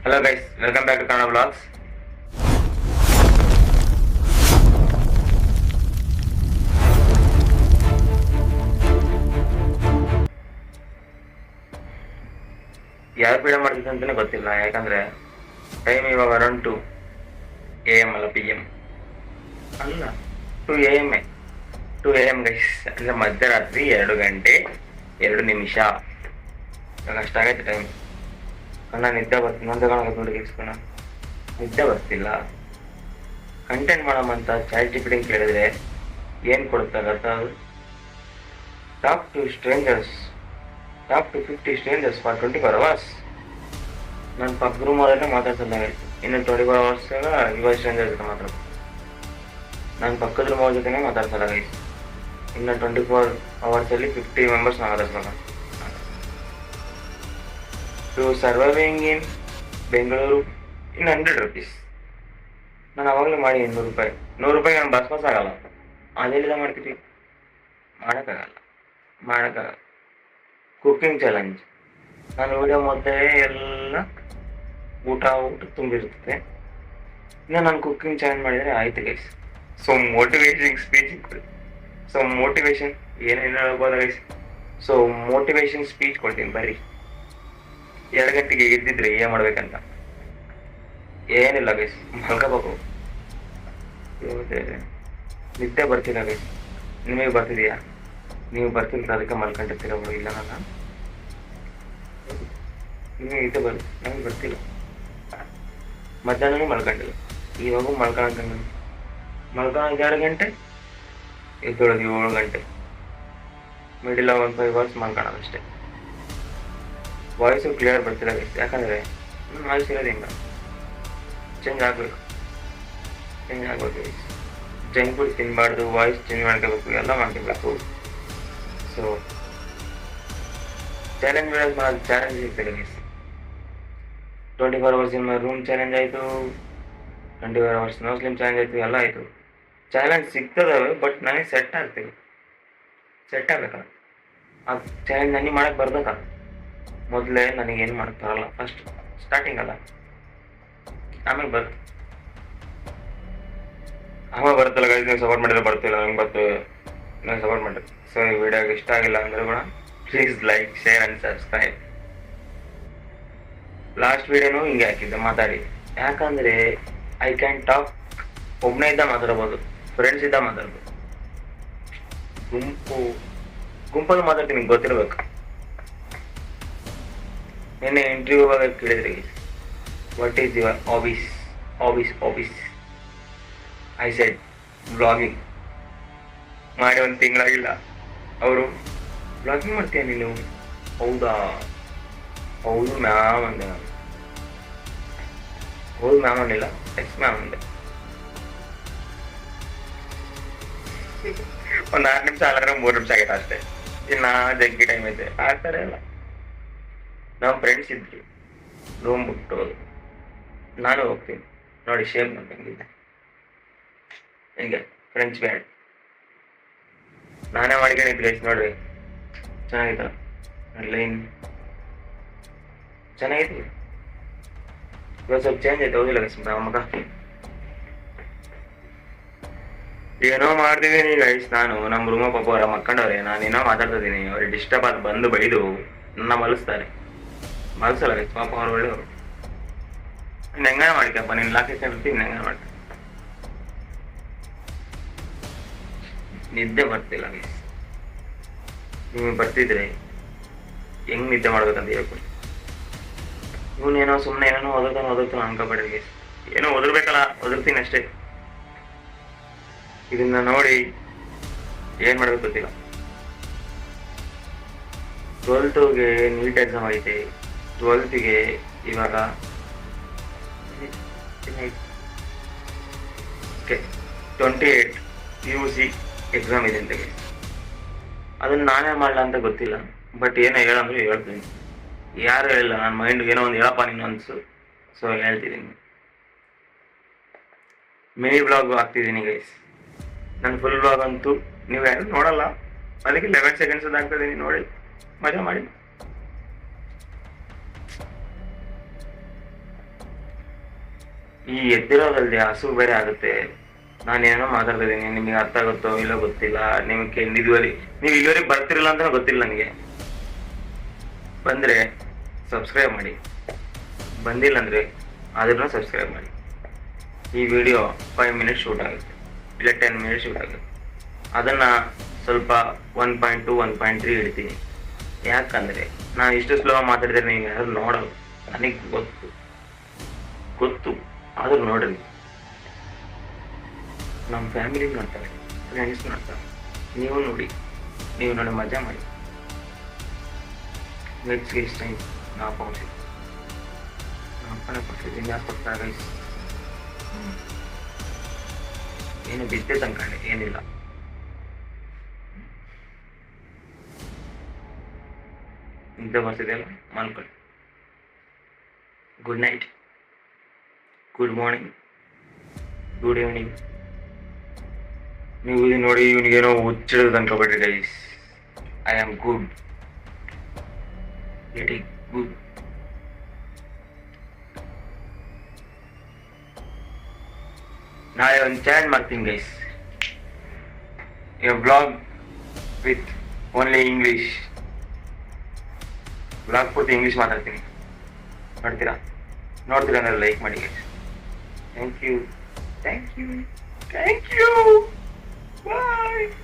Hello guys, welcome back to Kannada blogs. ಯಾರು ಪೀಡ ಮಾಡ್ತಿದ್ದೆ ಅಂತಲೇ ಗೊತ್ತಿಲ್ಲ. ಯಾಕಂದರೆ ಟೈಮ್ ಇವಾಗ ಅರೌಂಡ್ 2 AM ಅಲ್ಲ, PM ಅಲ್ಲ, 2 AM. 2 AM ಗೈಸ್, ಅಂದರೆ ಮಧ್ಯರಾತ್ರಿ 2 ಗಂಟೆ 2 ನಿಮಿಷ. ಇವಾಗ ಅಷ್ಟಾಗೈತೆ ಟೈಮ್. ಕಣ್ಣ ನಿದ್ದೆ ಬರ್ತೀನಿ ಅಂತ ಕಾಣಕತ್ತೆ ನೋಡಿ ಗೈಸ್. ಕಣ್ಣ ನಿದ್ದೆ ಬರ್ತಿಲ್ಲ. ಕಂಟೆಂಟ್ ಮಾಡೋಮಂತ ಚಾಟ್ ಜಿಪಿಟಿ ಕೇಳಿದ್ರೆ ಏನು ಕೊಡುತ್ತೆ ಗೊತ್ತಾ? ಅದು talk to 50 strangers for 24 hours. ನನ್ನ ಪಕ್ಕ ರೂಮವರೆಲ್ಲ ಮಾತಾಡ್ಸಲ್ಲ. ಇನ್ನು 24 hours ಯುವ ಸ್ಟ್ರೇಂಜರ್ ಜೊತೆ ಮಾತಾಡ್ಬೋದು. ನನ್ನ ಪಕ್ಕದ ರೂಮ್ ಅವ್ರ ಜೊತೆನೇ ಮಾತಾಡ್ಸಲ್ಲ ಗೈಸ್. ಇನ್ನು 24 hours 50 ಮೆಂಬರ್ಸ್ ಮಾತಾಡ್ಸಲ್ಲ. To surviving in Bengaluru in 100 rupees. ನಾನು ಅವಾಗಲೇ ಮಾಡಿ 100 ರೂಪಾಯಿ. 100 ರೂಪಾಯಿಗೆ ನಾನು ಬಸ್ ಆಗಲ್ಲ. ಅದೆಲ್ಲ ಮಾಡ್ತೀವಿ, ಮಾಡೋಕ್ಕಾಗಲ್ಲ. Cooking challenge. ನಾನು ವಿಡಿಯೋ ಮೊದಲೇ ಎಲ್ಲ ಊಟ ತುಂಬಿರ್ತದೆ. ಇನ್ನು ನಾನು ಕುಕ್ಕಿಂಗ್ ಚಾಲೆಂಜ್ ಮಾಡಿದರೆ ಆಯ್ತು ಗೈಸ್. ಸೊ ಮೋಟಿವೇಶನ್ ಸ್ಪೀಚ್ ಏನೇನು ಹೇಳ್ಬೋದು ಗೈಸ್. ಸೊ ಮೋಟಿವೇಶನ್ ಸ್ಪೀಚ್ ಕೊಡ್ತೀನಿ ಬರ್ರಿ. 2 ಗಂಟೆಗೆ ಎದ್ದಿದ್ರೆ ಏನು ಮಾಡ್ಬೇಕಂತ ಏನಿಲ್ಲ ಗೈಸ್, ಮಲ್ಕೋಬೇಕು. ನಿದ್ದೆ ಬರ್ತಿಲ್ಲ ಗೈಸ್. ನಿಮಗೆ ಬರ್ತಿದೆಯಾ? ನೀವು ಬರ್ತಿಲ್ಲ ಅದಕ್ಕೆ ಮಲ್ಕೊಂಡಿರ್ತೀರ ಬಿಡು. ಇಲ್ಲ ನಾನು ನಿಮಗೆ ನಿದ್ದೆ ಬರುತ್ತೆ, ನನಗೆ ಬರ್ತಿಲ್ಲ. ಮಧ್ಯಾಹ್ನನೂ ಮಲ್ಕೊಂಡಿಲ್ಲ, ಇವಾಗೂ ಮಲ್ಕೊಳಕ್ಕೆ 2 ಗಂಟೆ ಎದ್ದೊಳಗೆ 7 ಗಂಟೆ. ಮಿಡಿಲ್ 5 hours ಮಲ್ಕೊಳ್ಳೋದು ಅಷ್ಟೇ. ವಾಯ್ಸು ಕ್ಲಿಯರ್ ಬರ್ತಿಲ್ಲ ಗೈಸ್. ಯಾಕಂದರೆ ವಾಯ್ಸ್ ಇರೋದು ಹಿಂಗೆ ಚೇಂಜ್ ಆಗಬೇಕು ಗೈಸ್. ಜಂಕ್ ಫುಡ್ ತಿನ್ನಬಾರ್ದು, ವಾಯ್ಸ್ ಚೇಂಜ್ ಮಾಡ್ಕೋಬೇಕು, ಎಲ್ಲ ಮಾಡ್ಕೋಬೇಕು. ಸೊ ಚಾಲೆಂಜ್ ಮಾಡೋದು ಚಾಲೆಂಜ್ ಇರ್ತದೆ ಗೈಸ್. 24 hours ಇನ್ ಮೈ ರೂಮ್ ಚಾಲೆಂಜ್ ಆಯಿತು, 24 hours ನೋ ಸ್ಲಿಮ್ ಚಾಲೆಂಜ್ ಆಯಿತು, ಎಲ್ಲ ಆಯಿತು. ಚಾಲೆಂಜ್ ಸಿಗ್ತದವೆ, ಬಟ್ ನನಗೆ ಸೆಟ್ ಆಗಬೇಕಲ್ಲ. ಆ ಚಾಲೆಂಜ್ ನನಗೆ ಮಾಡೋಕ್ಕೆ ಬರ್ಬೇಕಲ್ಲ. ಮೊದಲೇ ನನಗೇನು ಮಾಡೋಕ್ಕೆ ಬರಲ್ಲ. ಫಸ್ಟ್ ಸ್ಟಾರ್ಟಿಂಗ್ ಅಲ್ಲ, ಆಮೇಲೆ ಬರುತ್ತಲ್ಲ ಗೈಸ್. ನೀವು ಸಪೋರ್ಟ್ ಮಾಡಿದ್ರೆ ಬರ್ತಿಲ್ಲ, ನಂಗೆ ಬರ್ತೇವೆ. ನಾನು ಸಪೋರ್ಟ್ ಮಾಡಿರಿ. ಸೊ ಈ ವಿಡಿಯೋಗೆ ಇಷ್ಟ ಆಗಿಲ್ಲ ಅಂದರೆ ಕೂಡ please like, share and subscribe. Last ವಿಡಿಯೋನೂ ಹಿಂಗೆ ಹಾಕಿದ್ದೆ ಮಾತಾಡಿ. ಯಾಕಂದರೆ ಐ ಕ್ಯಾನ್ ಟಾಕ್. ಒಬ್ಬನೇ ಇದ್ದ ಮಾತಾಡ್ಬೋದು, ಫ್ರೆಂಡ್ಸ್ ಇದ್ದ ಮಾತಾಡ್ಬೋದು. ಗುಂಪಲ್ಲಿ ಮಾತಾಡ್ತೀನಿ, ನಿಮ್ಗೆ ಗೊತ್ತಿರಬೇಕು. ನಿನ್ನೆ ಇಂಟರ್ವ್ಯೂ ಕೇಳಿದ್ರಿ, what is your hobbies. I said blogging. ಮಾಡಿ 1 ತಿಂಗಳಾಗಿಲ್ಲ. ಅವರು ಬ್ಲಾಗಿಂಗ್ ಮಾಡ್ತೀಯ ನೀನು? ಹೌದು ಮ್ಯಾಮ್ ಅಂದೆ ನಾನು. ಹೌದು ಮ್ಯಾಮ್ ಅನ್ನಿಲ್ಲ, ಎಕ್ಸ್ ಮ್ಯಾಮ್ ಅಂದೆ. ಒಂದು 6 ನಿಮಿಷ ಅಲ್ಲಾದ್ರೆ 3 ನಿಮಿಷ ಆಗೈತೆ ಅಷ್ಟೇ. ಇನ್ನು ಜಗ್ಗಿ ಟೈಮ್ ಐತೆ. ಆ ಥರ ಎಲ್ಲ ನಮ್ಮ ಫ್ರೆಂಡ್ಸ್ ಇದ್ರು, ರೂಮ್ ಬಿಟ್ಟು ನಾನು ಹೋಗ್ತೀನಿ ನೋಡಿ. ಶೇಪ್ ನೋಡ್ದಂಗಿದೆ ಹಿಂಗೆ ಫ್ರೆಂಡ್ಸ್ ಬ್ಯಾಡ್ ನಾನೇ ಮಾಡ್ಕೊಂಡಿದ್ದು ಗೈಸ್. ನೋಡ್ರಿ ಚೆನ್ನಾಗಿತ್ತು, ಲೈನ್ ಚೆನ್ನಾಗಿತ್ತು. ಇವಾಗ ಸ್ವಲ್ಪ ಚೇಂಜ್ ಆಯ್ತು, ಹೌದಿಲ್ಲ ಗೈಸ್? ಮಗ ಏನೋ ಮಾಡ್ತಿದ್ದೀನಿ ಗೈಸ್. ನಾನು ನಮ್ಮ ರೂಮ ಪಾಪ ಅವರ ಮಕ್ಕಂಡವ್ರೆ, ನಾನೇನೋ ಮಾತಾಡ್ತಿದ್ದೀನಿ. ಅವ್ರಿಗೆ ಡಿಸ್ಟರ್ಬ್ ಆಗಿ ಬಂದು ಬೈದು ನನ್ನ ಮಲಗಿಸ್ತಾರೆ. ಮಲಗಿಸಲ್ಲ ಗೈಸ್, ಪಾಪ ಅವ್ರು ಒಳ್ಳೆಯವರು. ಇನ್ನು ಹೆಂಗಾನ ಮಾಡ್ಕಪ್ಪ, ನೀನು ಲಾಕೇಶನ್ ಇರ್ತೀನಿ, ಹೆಂಗಾನ ಮಾಡ್ಕ. ನಿದ್ದೆ ಬರ್ತಿಲ್ಲ ಗೈಸ್. ನಿಮಗೆ ಬರ್ತಿದ್ರೆ ಹೆಂಗ್ ನಿದ್ದೆ ಮಾಡ್ಬೇಕಂತ ಹೇಳ್ಕೊಡಿ. ಇವನೇನೋ ಸುಮ್ಮನೆ ಏನೇನೋ ಓದರ್ತಾನೆ ಅನ್ಕೋಬೇಡ್ರಿ ಗೈಸ್. ಏನೋ ಓದಿರ್ಬೇಕಲ್ಲ, ಓದಿರ್ತೀನಿ ಅಷ್ಟೇ. ಇದನ್ನ ನೋಡಿ ಏನು ಮಾಡ್ಬೇಕು ಗೊತ್ತಿಲ್ಲ. 12ಗೆ ನೀಟ್ ಎಕ್ಸಾಮ್ ಐತೆ. 12ಗೆ ಇವಾಗ 28 PUC ಎಕ್ಸಾಮ್ ಇದೆ ಅಂತ. ಅದನ್ನು ನಾನೇ ಮಾಡಲ ಅಂತ ಗೊತ್ತಿಲ್ಲ, ಬಟ್ ಏನೋ ಹೇಳಂದ್ರೆ ಹೇಳ್ತೀನಿ. ಯಾರು ಹೇಳಿಲ್ಲ, ನನ್ನ ಮೈಂಡ್ಗೆ ಏನೋ ಒಂದು ಹೇಳಪ್ಪ ನೀನು ಅನಿಸು. ಸೊ ಹೇಳ್ತಿದ್ದೀನಿ. ಮಿನಿ ಬ್ಲಾಗ್ ಹಾಕ್ತಿದ್ದೀನಿ ಗೈಸ್. ನನ್ನ ಫುಲ್ ಬ್ಲಾಗ್ ಅಂತೂ ನೀವು ಯಾರು ನೋಡಲ್ಲ, ಅದಕ್ಕೆ 11 seconds ಆಗ್ತಿದ್ದೀನಿ. ನೋಡಿ, ಮಜಾ ಮಾಡಿ. ಈ ಎದ್ದಿರೋದಲ್ದೆ ಹಸು ಬೇರೆ ಆಗುತ್ತೆ. ನಾನೇನೋ ಮಾತಾಡ್ತಾ ಇದ್ದೀನಿ, ನಿಮಗೆ ಅರ್ಥ ಆಗುತ್ತೋ ಇಲ್ಲೋ ಗೊತ್ತಿಲ್ಲ. ನಿಮಗೆ ನೀವು ಇದುವರೆಗೆ ಬರ್ತಿರಲ್ಲ ಅಂತ ಗೊತ್ತಿಲ್ಲ ನನಗೆ. ಬಂದರೆ ಸಬ್ಸ್ಕ್ರೈಬ್ ಮಾಡಿ, ಬಂದಿಲ್ಲ ಅಂದರೆ ಅದನ್ನು ಸಬ್ಸ್ಕ್ರೈಬ್ ಮಾಡಿ. ಈ ವಿಡಿಯೋ 5 ಮಿನಿಟ್ಸ್ ಶೂಟ್ ಆಗುತ್ತೆ, ಇಲ್ಲ 10 ಮಿನಿಟ್ಸ್ ಶೂಟ್ ಆಗುತ್ತೆ. ಅದನ್ನು ಸ್ವಲ್ಪ 1.2 1.3 ಇಡ್ತೀನಿ. ಯಾಕಂದರೆ ನಾನು ಇಷ್ಟು ಸ್ಲೋ ಮಾತಾಡಿದ್ರೆ ನೀವು ಯಾರು ನೋಡೋದು, ನನಗೆ ಗೊತ್ತು ಆದರೂ ನೋಡ್ರಿ. ನಮ್ಮ ಫ್ಯಾಮಿಲಿ ನೋಡ್ತಾರೆ, ಫ್ರೆಂಡ್ಸ್ ನೋಡ್ತಾರೆ. ನೀವು ನೋಡಿ ಮಜಾ ಮಾಡಿ. ವೆಜ್ಗೆ ಇಷ್ಟ ಆಯ್ತು ನಾ ಪೌಂಡ್ಸಿ ಅಪ್ಪನೇ ಕೊಡ್ತಿದ್ದೀನಿ. ಯಾರು ಕೊಡ್ತಾರೆ ಗೈಸ್? ಏನು ಬಿದ್ದೆ ತಂದ್ಕೊಂಡೆ, ಏನಿಲ್ಲ. ನಿದ್ದೆ ಬರ್ತಿದೆಯಲ್ಲ, ಮಲ್ಕೊಳ್ಳಿ. Good night, good morning, good evening. ನೀವು ಇದು ನೋಡಿ ಇವನಿಗೇನೋ ಹುಚ್ಚಿಡೋದು ಅನ್ಕೋಬೇಡ್ರಿ guys. I am good, very good. ನಾಳೆ ಒಂದು ಚಾಲೆಂಜ್ ಮಾಡ್ತೀನಿ guys, blog with only English. Blog ಪೂರ್ತಿ ಇಂಗ್ಲೀಷ್ ಮಾತಾಡ್ತೀನಿ, ನೋಡ್ತೀರಾ ಅಂದ್ರೆ ಲೈಕ್ ಮಾಡಿ ಗೈಸ್. Thank you. Bye.